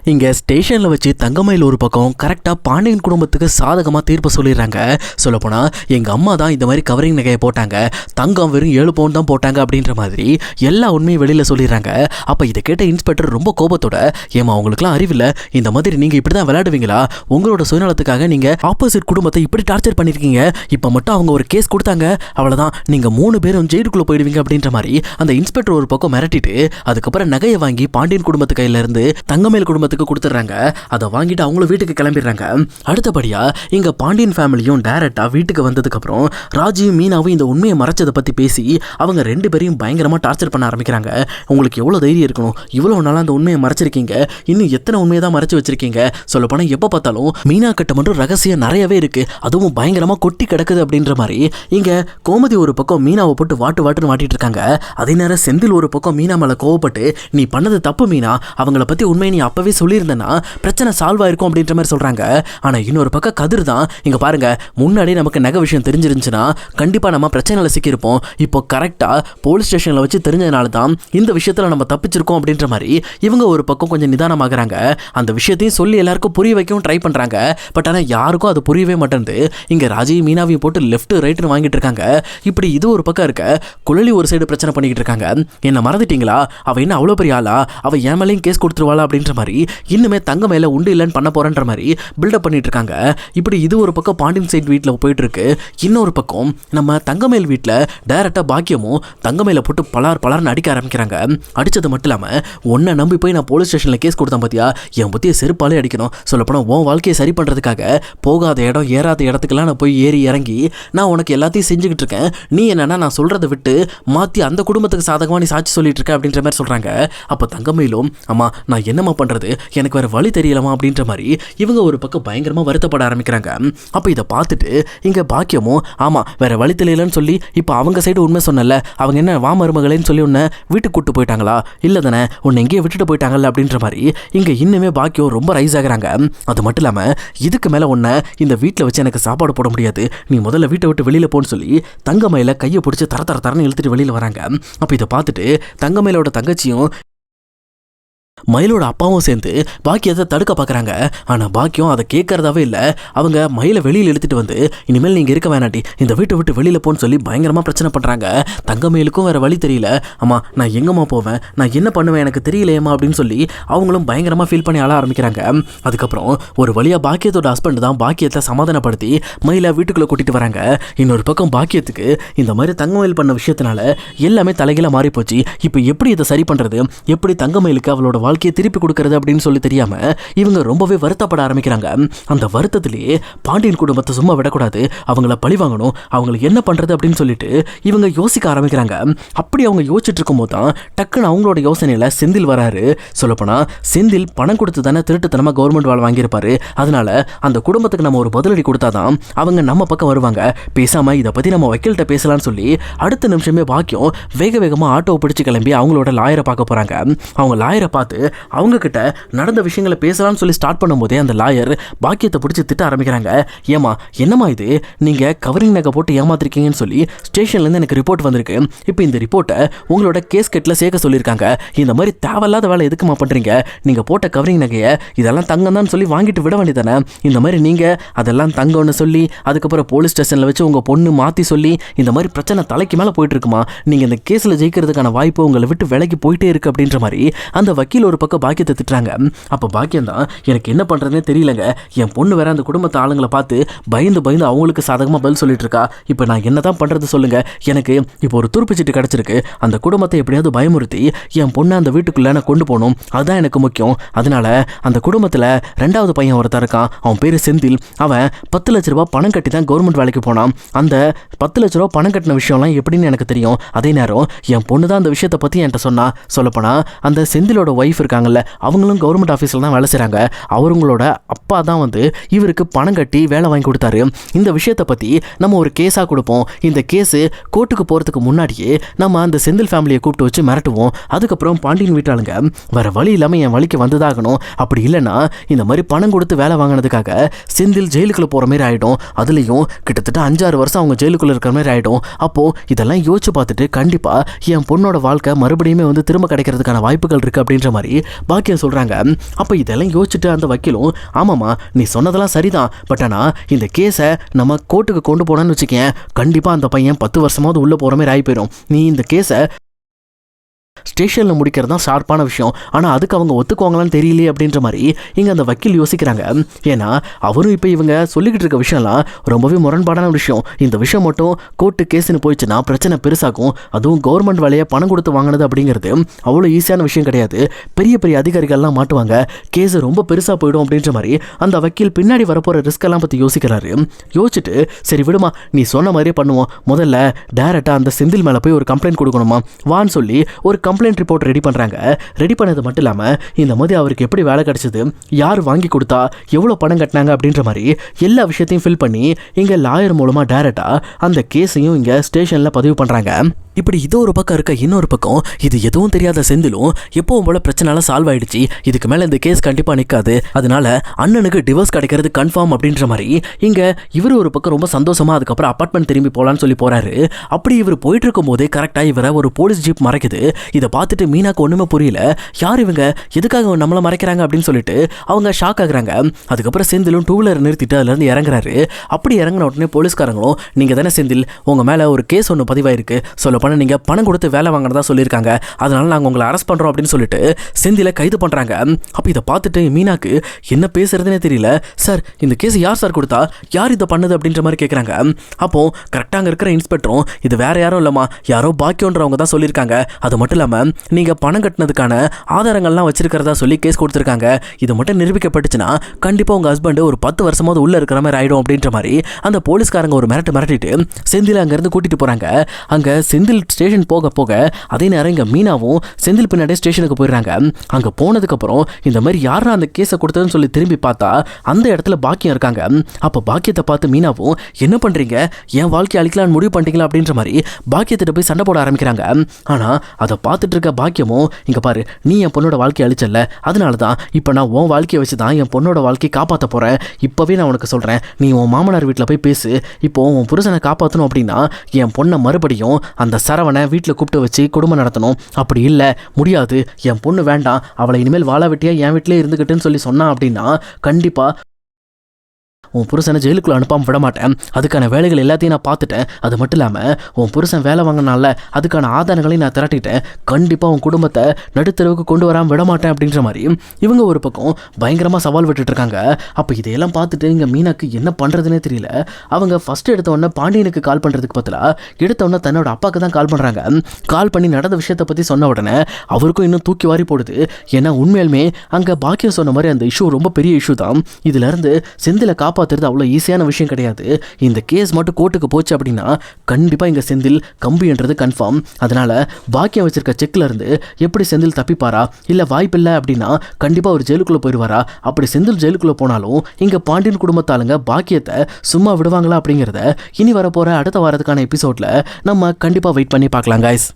இங்க ஸ்டேஷன்ல வச்சு தங்கமயில் ஒரு பக்கம் கரெக்டா பாண்டியன் குடும்பத்துக்கு சாதகமா தீர்ப்பு சொல்லிடுறாங்க. சொல்லப்போனா எங்க அம்மா தான் இந்த மாதிரி கவரிங் நகையை போட்டாங்க, தங்கம் வெறும் 7 பவுன் தான் போட்டாங்க அப்படின்ற மாதிரி எல்லா உண்மையும் வெளியில சொல்லிடுறாங்க. அப்ப இதை கேட்ட இன்ஸ்பெக்டர் ரொம்ப கோபத்தோட, ஏமா உங்களுக்குலாம் அறிவில்ல, இந்த மாதிரி நீங்க இப்படிதான் விளையாடுவீங்களா? உங்களோட சுயநலத்துக்காக நீங்க ஆப்போசிட் குடும்பத்தை இப்படி டார்ச்சர் பண்ணிருக்கீங்க. இப்ப மட்டும் அவங்க ஒரு கேஸ் கொடுத்தாங்க, அவ்வளவுதான், நீங்க 3 பேரும் ஜெயிலுக்குள்ள போயிடுவீங்க அப்படின்ற மாதிரி அந்த இன்ஸ்பெக்டர் ஒரு பக்கம் மிரட்டிட்டு அதுக்கப்புறம் நகையை வாங்கி பாண்டியன் குடும்பத்து கையில இருந்து தங்கமயில் குடும்பத்துக்கு கொடுத்துறாங்க. அதை வாங்கிட்டு அவங்களும் வீட்டுக்கு கிளம்பிடுறாங்க. அடுத்தபடியா இங்க பாண்டியன் ஃபேமிலியும் டைரக்டா வீட்டுக்கு வந்ததுக்கு அப்புறம் ராஜியும் மீனாவும் இந்த உண்மையை மறைச்சதை பத்தி பேசி அவங்க 2 பேரையும் பயங்கரமா டார்ச்சர் பண்ண ஆரம்பிக்கிறாங்க. உங்களுக்கு எவ்வளவு தைரியம் இருக்கணும், இவ்வளவு நாளா அந்த உண்மையை மறைச்சிருக்கீங்க, இன்னும் எத்தனை உண்மையை தான் மறைச்சு வச்சிருக்கீங்க? சொல்ல போனா எப்ப பார்த்தாலும் மீனா கிட்ட மட்டும் ரகசியம் நிறையவே இருக்கு, அதுவும் பயங்கரமா கொட்டி கிடக்குது அப்படின்ற மாதிரி இங்க கோமதி ஒரு பக்கம் மீனாவை போட்டு வாட்டுன்னு வாட்டிட்டு இருக்காங்க. அதே நேரம் செந்தில் ஒரு பக்கம் மீனா மேல கோவப்பட்டு, நீ பண்ணது தப்பு மீனா, அவங்கள பத்தி உண்மையை நீ அப்பவே சொல்லியிருந்தனா பிரச்சனை சால்வ் ஆயிருக்கும் அப்படின்ற மாதிரி சொல்றாங்க. ஆனா இன்னொரு பக்கம் கதிர் தான், இங்க பாருங்க, முன்னாடி நமக்கு நகை விஷயம் தெரிஞ்சிருந்துச்சுன்னா கண்டிப்பா நம்ம பிரச்சனையில சிக்கியிருப்போம், இப்போ கரெக்டா போலீஸ் ஸ்டேஷன்ல வச்சு தெரிஞ்சதுனால தான் இந்த விஷயத்துல நம்ம தப்பிச்சிருக்கோம் அப்படின்ற மாதிரி இவங்க ஒரு பக்கம் கொஞ்சம் நிதானமாகறாங்க. அந்த விஷயத்தையும் சொல்லி எல்லாருக்கும் புரிய வைக்கவும் ட்ரை பண்றாங்க. பட் ஆனா யாருக்கும் அது புரியவே மாட்டேங்குது. இங்க ராஜி மீனாவையும் போட்டு லெஃப்ட் ரைட்னு வாங்கிட்டு இருக்காங்க. இப்படி இது ஒரு பக்கம் இருக்க, குழலி ஒரு சைடு பிரச்சனை பண்ணிக்கிட்டு இருக்காங்க. என்ன மறந்துட்டீங்களா, அவ என்ன அவ்வளவு பெரிய ஆளா, அவ என் மேலேயும் கேஸ் கொடுத்துருவாளா அப்படின்ற மாதிரி இன்னுமே தங்க மேல உண்டு இல்லைன்னு பண்ண போறன்ற மாதிரி பில்டப் பண்ணிட்டு இருக்காங்க. இப்படி இது ஒரு பக்கம் பாண்டியன் சைட் வீட்டில் போயிட்டு இருக்கு. இன்னொரு பக்கம் நம்ம தங்கமேல் வீட்டில் டைரக்டா பாக்கியமும் தங்கமேல போட்டு பலார்னு அடிக்க ஆரம்பிக்கிறாங்க. அடிச்சது மட்டும் இல்லாம, உன்னை நம்பி போய் நான் போலீஸ் ஸ்டேஷன்ல கேஸ் கொடுத்தேன் பாத்தியா, என் புத்தியை செருப்பாலே அடிக்கணும். சொல்லப்போனா உன் வாழ்க்கையை சரி பண்றதுக்காக போகாத இடம் ஏறாத இடத்துக்கெல்லாம் நான் போய் ஏறி இறங்கி நான் உனக்கு எல்லாத்தையும் செஞ்சுக்கிட்டு இருக்கேன். நீ என்னன்னா நான் சொல்றதை விட்டு மாத்தி அந்த குடும்பத்துக்கு சாதகமா நீ சாட்சி சொல்லிட்டு இருக்க அப்படின்ற மாதிரி சொல்றாங்க. அப்ப தங்கமயிலும், அம்மா நான் என்னம்மா பண்றது, எனக்கு வேற வழி தெரியலமா அப்படின்ற மாதிரி இவங்க ஒரு பக்கம் பயங்கரமா வருத்தப்பட ஆரம்பிக்கிறாங்க. அப்ப இதை பார்த்துட்டு இங்க பாக்கியமும், ஆமா வேற வழி தெரியலன்னு சொல்லி இப்ப அவங்க சைடு உண்மை சொன்னல, அவங்க என்ன வா மருமகளேன்னு சொல்லி உன்னை வீட்டுக்கு கூட்டு போயிட்டாங்களா, இல்ல தானே உன்னை எங்கேயே விட்டுட்டு போயிட்டாங்கல்ல அப்படின்ற மாதிரி இங்க இன்னுமே பாக்கியம் ரொம்ப ரைஸ் ஆகுறாங்க. அது மட்டும் இல்லாம, இதுக்கு மேல உன்னை இந்த வீட்டில் வச்சு எனக்கு சாப்பாடு போட முடியாது, நீ முதல்ல வீட்டை விட்டு வெளியில போன்னு சொல்லி தங்கமயில கையை பிடிச்சி தரன்னு இழுத்துட்டு வெளியில வராங்க. அப்ப இதை பார்த்துட்டு தங்கமயிலோட தங்கச்சியும் மயிலோட அப்பாவும் சேர்ந்து பாக்கியத்தை தடுக்க பார்க்குறாங்க. ஆனால் பாக்கியம் அதை கேட்கறதாவே இல்லை. அவங்க மயிலை வெளியில் எடுத்துகிட்டு வந்து, இனிமேல் நீங்கள் இருக்க வேணாட்டி இந்த வீட்டை விட்டு வெளியில் போன்னு சொல்லி பயங்கரமாக பிரச்சனை பண்ணுறாங்க. தங்கமயிலுக்கும் வேறு வழி தெரியல, அம்மா நான் எங்கம்மா போவேன், நான் என்ன பண்ணுவேன் எனக்கு தெரியலையம்மா அப்படின்னு சொல்லி அவங்களும் பயங்கரமாக ஃபீல் பண்ணி அழ ஆரம்பிக்கிறாங்க. அதுக்கப்புறம் ஒரு வழியாக பாக்கியத்தோட ஹஸ்பண்ட் தான் பாக்கியத்தை சமாதானப்படுத்தி மயிலை வீட்டுக்குள்ளே கூட்டிகிட்டு வராங்க. இன்னொரு பக்கம் பாக்கியத்துக்கு இந்த மாதிரி தங்கமயில் பண்ண விஷயத்தினால எல்லாமே தலைகீழ மாறி போச்சு. இப்போ எப்படி இதை சரி பண்ணுறது, எப்படி தங்கமயிலுக்கு அவளோட வாழ்க்கையை திருப்பி கொடுக்கறது அப்படின்னு சொல்லி தெரியாம இவங்க ரொம்பவே வருத்தப்பட ஆரம்பிக்கிறாங்க. அந்த வருத்தத்திலேயே பாண்டியன் குடும்பத்தை சும்மா விடக்கூடாது, அவங்கள பழி வாங்கணும், அவங்களுக்கு என்ன பண்றது அப்படின்னு சொல்லிட்டு இவங்க யோசிக்க ஆரம்பிக்கிறாங்க. அப்படி அவங்க யோசிச்சுட்டு இருக்கும் போது தான் டக்குன்னு அவங்களோட யோசனையில செந்தில் வராரு. சொல்லப்போனா செந்தில் பணம் கொடுத்து தானே திருட்டுத்தனமா கவர்மெண்ட் வேலை வாங்கியிருப்பாரு. அதனால அந்த குடும்பத்துக்கு நம்ம ஒரு பதிலடி கொடுத்தாதான் அவங்க நம்ம பக்கம் வருவாங்க, பேசாம இதை பத்தி நம்ம வக்கீல்கிட்ட பேசலாம்னு சொல்லி அடுத்த நிமிஷமே பாக்கியம் வேகமா ஆட்டோ பிடிச்சு கிளம்பி அவங்களோட லாயரை பார்க்க போறாங்க. அவங்க லாயரை பார்த்து அவங்க கிட்ட நடந்த விஷயங்களை பேசலாம்னு சொல்லி ஸ்டார்ட் பண்ணும்போதே அந்த லாயர் பாக்கியத்தை பிடிச்சி திட்ட ஆரம்பிக்கிறாங்க. ஏமா என்னம்மா இது, நீங்க கவரிங் நகை போட்டு ஏமாத்திருக்கீங்கன்னு சொல்லி ஸ்டேஷன்ல இருந்து எனக்கு ரிப்போர்ட் வந்திருக்கு. இப்போ இந்த ரிப்போர்ட்டை உங்களோட கேஸ் கெட்ல சேர்க்க சொல்லியிருக்காங்க. இந்த மாதிரி தேவையில்லாத வேலை எதுக்குமா பண்றீங்க, நீங்க போட்ட கவரிங் நகையை இதெல்லாம் தங்கம் தான் சொல்லி வாங்கிட்டு விட வேண்டியதானே. இந்த மாதிரி நீங்க அதெல்லாம் தங்கம்னு சொல்லி அதுக்கப்புறம் போலீஸ் ஸ்டேஷன்ல வச்சு உங்க பொண்ணு மாத்தி சொல்லி இந்த மாதிரி பிரச்சனை தலைக்கு மேல போயிட்டு இருக்குமா, நீங்க இந்த கேஸ்ல ஜெயிக்கிறதுக்கான வாய்ப்பு உங்களை விட்டு விலகி போயிட்டே இருக்கு அப்படின்ற மாதிரி அந்த வக்கீல் ஒரு பக்கம் பாக்கியத்தை திட்டுறாங்க. அப்ப பாக்கியம் தான், எனக்கு என்ன பண்றதுனே தெரியலங்க, என் பொண்ணு வேற அந்த குடும்பத்து ஆளுங்களை பார்த்து பயந்து அவங்களுக்கு சாதகமா பதில் சொல்லிட்டு இருக்கா, இப்ப நான் என்னதான் பண்றது சொல்லுங்க, எனக்கு இப்போ ஒரு துருப்பிச்சிட்டு கிடைச்சிருக்கு, அந்த குடும்பத்தை எப்படியாவது பயமுறுத்தி என் பொண்ணை அந்த வீட்டுக்குள்ள நான் கொண்டு போகணும், அதுதான் எனக்கு முக்கியம். அதனால அந்த குடும்பத்துல 2வது பையன் ஒருத்தர் இருக்கான், அவன் பேரு செந்தில், அவன் 10 லட்ச ரூபாய் பணம் கட்டி தான் கவர்மெண்ட் வேலைக்கு போனான். அந்த 10 லட்ச ரூபாய் பணம் கட்டின விஷயம்லாம் எப்படின்னு எனக்கு தெரியும். அதே நேரம் என் பொண்ணு தான் அந்த விஷயத்தை பத்தி என்கிட்ட சொன்னா. சொல்லப்போனா அந்த செந்திலோட ஒய்ஃப் இருக்காங்கல்ல, அவங்களும் கவர்மெண்ட் ஆஃபீஸில் தான் வேலை செய்கிறாங்க. அவங்களோட அப்பா தான் வந்து இவருக்கு பணம் கட்டி வேலை வாங்கி கொடுத்தாரு. இந்த விஷயத்தை பற்றி நம்ம ஒரு கேஸாக கொடுப்போம். இந்த கேஸு கோர்ட்டுக்கு போகிறதுக்கு முன்னாடியே நம்ம அந்த செந்தில் ஃபேமிலியை கூப்பிட்டு வச்சு மிரட்டுவோம். அதுக்கப்புறம் பாண்டியன் வீட்டாளுங்க வேற வழி இல்லாமல் என் வழிக்கு வந்ததாகணும், அப்படி இல்லைன்னா இந்த மாதிரி பணம் கொடுத்து வேலை வாங்கினதுக்காக செந்தில் ஜெயிலுக்குள்ளே போகிற மாதிரி ஆகிடும். அதுலேயும் கிட்டத்தட்ட 5-6 வருஷம் அவங்க ஜெயிலுக்குள்ளே இருக்கிற மாதிரி ஆகிடும். அப்போது இதெல்லாம் யோசிச்சு பார்த்துட்டு கண்டிப்பாக என் பொண்ணோட வாழ்க்கை மறுபடியுமே வந்து திரும்ப கிடைக்கிறதுக்கான வாய்ப்புகள் இருக்குது அப்படின்ற மாதிரி மாதிரி பாக்கியம் சொல்கிறாங்க. அப்போ இதெல்லாம் யோசிச்சுட்டு அந்த வக்கீலும், ஆமாம்மா நீ சொன்னதெல்லாம் சரிதான், பட் ஆனால் இந்த கேஸை நம்ம கோர்ட்டுக்கு கொண்டு போனோன்னு வச்சுக்கேன், கண்டிப்பாக அந்த பையன் 10 வருஷமாவது உள்ளே போகிற மாதிரி ஆகி போயிடும். நீ இந்த கேஸை ஸ்டேஷனில் முடிக்கிறது தான் ஷார்ப்பான விஷயம், ஆனால் அதுக்கு அவங்க ஒத்துக்குவாங்களான்னு தெரியலையே அப்படின்ற மாதிரி இங்கே அந்த வக்கீல் யோசிக்கிறாங்க. ஏன்னா அவரும் இப்போ இவங்க சொல்லிக்கிட்டு இருக்க விஷயம்லாம் ரொம்பவே முரண்பாடான விஷயம். இந்த விஷயம் மட்டும் கோர்ட்டு கேஸுன்னு போயிடுச்சுன்னா பிரச்சனை பெருசாகும். அதுவும் கவர்மெண்ட் வேலையை பணம் கொடுத்து வாங்கினது அப்படிங்கிறது அவ்வளோ ஈஸியான விஷயம் கிடையாது. பெரிய பெரிய அதிகாரிகள்லாம் மாட்டுவாங்க, கேஸ் ரொம்ப பெருசாக போயிடும் அப்படின்ற மாதிரி அந்த வக்கீல் பின்னாடி வரப்போகிற ரிஸ்கெல்லாம் பற்றி யோசிக்கிறாரு. யோசிச்சுட்டு சரி விடுமா, நீ சொன்ன மாதிரியே பண்ணுவோம், முதல்ல டேரெக்டாக அந்த செந்தில் மேலே போய் ஒரு கம்ப்ளைண்ட் கொடுக்கணுமா வான்னு சொல்லி ஒரு கம்ப்ளைண்ட் ரிப்போர்ட் ரெடி பண்ணுறாங்க. ரெடி பண்ணது மட்டும் இல்லாமல் இந்த மாதிரி அவருக்கு எப்படி வேலை கிடைச்சது, யார் வாங்கி கொடுத்தா, எவ்வளோ பணம் கட்டினாங்க அப்படின்ற மாதிரி எல்லா விஷயத்தையும் ஃபில் பண்ணி இங்கே லாயர் மூலமாக டைரெக்டாக அந்த கேஸையும் இங்கே ஸ்டேஷனில் பதிவு பண்ணுறாங்க. இப்படி இது ஒரு பக்கம் இருக்க, இன்னொரு பக்கம் இது எதுவும் தெரியாத செந்திலும் எப்பவும் போல பிரச்சனைலாம் சால்வ் ஆயிடுச்சு, இதுக்கு மேலே இந்த கேஸ் கண்டிப்பாக நிற்காது, அதனால அண்ணனுக்கு டிவோர்ஸ் கிடைக்கிறது கன்ஃபார்ம் அப்படின்ற மாதிரி இங்கே இவர் ஒரு பக்கம் ரொம்ப சந்தோஷமா அதுக்கப்புறம் அப்பார்ட்மெண்ட் திரும்பி போகலான்னு சொல்லி போறாரு. அப்படி இவர் போயிட்டு இருக்கும் போதே கரெக்டாக இவரை ஒரு போலீஸ் ஜீப் மறைக்குது. இதை பார்த்துட்டு மீனாக்கு ஒன்றுமே புரியல, யார் இவங்க, எதுக்காக நம்மளை மறைக்கிறாங்க அப்படின்னு சொல்லிட்டு அவங்க ஷாக் ஆகுறாங்க. அதுக்கப்புறம் செந்திலும் டூ வீலர் நிறுத்திட்டு அதுலேருந்து இறங்குறாரு. அப்படி இறங்கின உடனே போலீஸ்காரங்களும், நீங்கள் தானே செந்தில், உங்கள் மேலே ஒரு கேஸ் ஒன்று பதிவாயிருக்கு, சொல்ல பண்ண நீங்கள் பணம் கொடுத்து வேலை வாங்கினதா சொல்லியிருக்காங்க, அதனால நாங்கள் உங்களை அரெஸ்ட் பண்ணுறோம் அப்படின்னு சொல்லிட்டு செந்திலை கைது பண்ணுறாங்க. அப்போ இதை பார்த்துட்டு மீனாக்கு என்ன பேசுறதுனே தெரியல. சார் இந்த கேஸ் யார் சார் கொடுத்தா, யார் இதை பண்ணுது அப்படின்ற மாதிரி கேட்குறாங்க. அப்போ கரெக்டாக அங்கே இருக்கிற இன்ஸ்பெக்டரும், இது வேற யாரும் இல்லைம்மா, யாரோ பாக்கியன்றவங்க தான் சொல்லியிருக்காங்க, அது மட்டும் இல்லாமல் நீங்கள் பணம் கட்டினதுக்கான ஆதாரங்கள்லாம் வச்சிருக்கிறதா சொல்லி கேஸ் கொடுத்துருக்காங்க, இது மட்டும் நிரூபிக்கப்பட்டுச்சுன்னா கண்டிப்பாக உங்கள் ஹஸ்பண்ட் ஒரு 10 வருஷமாவது உள்ளே இருக்கிற மாதிரி ஆகிடும் அப்படின்ற மாதிரி அந்த போலீஸ்காரங்க ஒரு மிரட்டிட்டு செந்தில் அங்கேருந்து கூட்டிகிட்டு போகிறாங்க. அங்கே செந்தில் ஸ்டேஷன் போக போக அதே நேரம் இங்கே மீனாவும் செந்தில் பின்னாடியே ஸ்டேஷனுக்கு போயிடுறாங்க. அங்கே போனதுக்கப்புறம் இந்த மாதிரி யாரா அந்த கேஸை கொடுத்ததுன்னு சொல்லி திரும்பி பார்த்தா அந்த இடத்துல பாக்கியம் இருக்காங்க. அப்போ பாக்கியத்தை பார்த்து மீனாவும், என்ன பண்ணுறீங்க, என் வாழ்க்கையை அழிக்கலான்னு முடிவு பண்ணிட்டீங்களா அப்படின்ற மாதிரி பாக்கியத்திட்ட போய் சண்டை போட ஆரம்பிக்கிறாங்க. ஆனால் அதை பார்த்துட்டு இருக்க பாக்கியமும், இங்கே பாரு, நீ என் பொண்ணோட வாழ்க்கையை அழிச்சல, அதனால தான் இப்போ நான் உன் வாழ்க்கையை வச்சு தான் என் பொண்ணோட வாழ்க்கையை காப்பாற்ற போகிறேன். இப்போவே நான் உனக்கு சொல்கிறேன், நீ உன் மாமனார் வீட்டில் போய் பேசு, இப்போ உன் புருஷனை காப்பாற்றணும் அப்படின்னா என் பொண்ணை மறுபடியும் அந்த சரவணை வீட்டில் கூப்பிட்டு வச்சு குடும்பம் நடத்தணும். அப்படி இல்லை, முடியாது, என் பொண்ணு வேண்டாம், அவளை இனிமேல் வாழ வெட்டியா என் வீட்டிலே இருந்துக்கிட்டுன்னு சொல்லி சொன்னான் அப்படின்னா கண்டிப்பாக உன் புருஷனை ஜெயிலுக்குள்ளே அனுப்பாமல் விட மாட்டேன். அதுக்கான வேலைகள் எல்லாத்தையும் நான் பார்த்துட்டேன். அது மட்டும் இல்லாமல் உன் புருஷன் வேலை வாங்கினால அதுக்கான ஆதாரங்களையும் நான் திரட்டிட்டேன். கண்டிப்பாக உன் குடும்பத்தை நடுத்தரவுக்கு கொண்டு வராமல் விட மாட்டேன் அப்படின்ற மாதிரி இவங்க ஒரு பக்கம் பயங்கரமாக சவால் விட்டுட்டு இருக்காங்க. அப்போ இதையெல்லாம் பார்த்துட்டு இங்கே மீனாக்கு என்ன பண்ணுறதுனே தெரியல. அவங்க ஃபஸ்ட்டு எடுத்த உடனே பாண்டியனுக்கு கால் பண்ணுறதுக்கு பதிலாக எடுத்த உடனே தன்னோட அப்பாவுக்கு தான் கால் பண்ணுறாங்க. கால் பண்ணி நடந்த விஷயத்தை பற்றி சொன்ன உடனே அவருக்கும் இன்னும் தூக்கி வாரி போடுது. ஏன்னா உண்மையாலுமே அங்கே பாக்கியம் சொன்ன மாதிரி அந்த இஷ்யூ ரொம்ப பெரிய இஷ்யூ தான். இதுலேருந்து செந்திலை காப்பாற்றுறது அவ்வளோ ஈஸியான விஷயம் கிடையாது. இந்த கேஸ் மட்டும் கோர்ட்டுக்கு போச்சு அப்படின்னா கண்டிப்பாக இங்கே செந்தில் கம்பின்றது கன்ஃபார்ம். அதனால் பாக்கியம் வச்சிருக்க செக்கில் இருந்து எப்படி செந்தில் தப்பிப்பாரா, இல்லை வாய்ப்பில்லை அப்படின்னா கண்டிப்பாக ஒரு ஜெயிலுக்குள்ளே போயிடுவாரா. அப்படி செந்தில் ஜெயிலுக்குள்ளே போனாலும் இங்கே பாண்டியன் குடும்பத்தாளுங்க பாக்கியத்தை சும்மா விடுவாங்களா அப்படிங்கிறத இனி வரப்போகிற அடுத்த வாரத்துக்கான எபிசோடில் நம்ம கண்டிப்பாக வெயிட் பண்ணி பார்க்கலாம் கைஸ்.